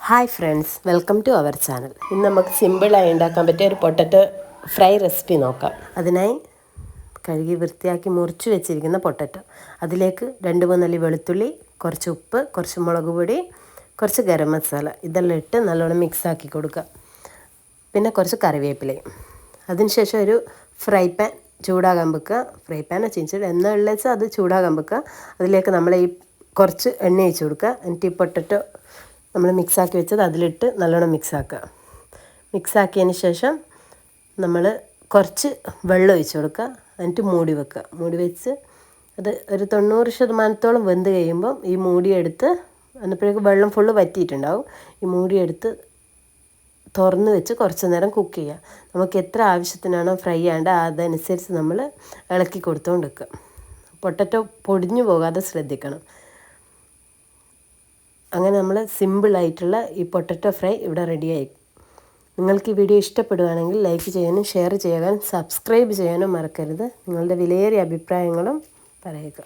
Hi friends, welcome to our channel. ഇന്ന് നമുക്ക് സിമ്പിളായി ഉണ്ടാക്കാൻ പറ്റിയ ഒരു പൊട്ടറ്റോ ഫ്രൈ റെസിപ്പി നോക്കാം. അതിനായി കഴുകി വൃത്തിയാക്കി മുറിച്ച് വെച്ചിരിക്കുന്ന പൊട്ടറ്റോ, അതിലേക്ക് 2-3 അല്ലി വെളുത്തുള്ളി, കുറച്ച് ഉപ്പ്, കുറച്ച് മുളക് പൊടി, കുറച്ച് ഗരം മസാല ഇതെല്ലാം ഇട്ട് നല്ലോണം മിക്സാക്കി കൊടുക്കുക. പിന്നെ കുറച്ച് കറിവേപ്പിലയും. അതിനുശേഷം ഒരു ഫ്രൈ പാൻ ചൂടാകാൻ വെക്കുക. ഫ്രൈ പാൻ വെച്ചിട്ട് എണ്ണ ഉള്ളിച്ചാൽ അത് ചൂടാകാൻ വെക്കുക. അതിലേക്ക് നമ്മൾ ഈ കുറച്ച് എണ്ണ ഒഴിച്ച് കൊടുക്കുക. എന്നിട്ട് ഈ പൊട്ടറ്റോ നമ്മൾ മിക്സാക്കി വെച്ചത് അതിലിട്ട് നല്ലോണം മിക്സാക്കുക. മിക്സാക്കിയതിന് ശേഷം നമ്മൾ കുറച്ച് വെള്ളം ഒഴിച്ച് കൊടുക്കുക. എന്നിട്ട് മൂടി വെക്കുക. മൂടി വെച്ച് അത് ഒരു 90% വെന്ത് കഴിയുമ്പം ഈ മൂടിയെടുത്ത് അന്നപ്പോഴേക്കും വെള്ളം ഫുള്ള് വറ്റിയിട്ടുണ്ടാവും. ഈ മൂടിയെടുത്ത് തുറന്ന് വെച്ച് കുറച്ച് നേരം കുക്ക് ചെയ്യുക. നമുക്ക് എത്ര ആവശ്യത്തിനാണോ ഫ്രൈ ചെയ്യേണ്ടത് അതനുസരിച്ച് നമ്മൾ ഇളക്കി കൊടുത്തുകൊണ്ട് വെക്കുക. പൊട്ടറ്റോ പൊടിഞ്ഞു പോകാതെ ശ്രദ്ധിക്കണം. അങ്ങനെ നമ്മൾ സിമ്പിളായിട്ടുള്ള ഈ പൊട്ടറ്റോ ഫ്രൈ ഇവിടെ റെഡിയായി. നിങ്ങൾക്ക് ഈ വീഡിയോ ഇഷ്ടപ്പെടുകയാണെങ്കിൽ ലൈക്ക് ചെയ്യാനും ഷെയർ ചെയ്യാനും സബ്സ്ക്രൈബ് ചെയ്യാനും മറക്കരുത്. നിങ്ങളുടെ വിലയേറിയ അഭിപ്രായങ്ങളും പറയുക.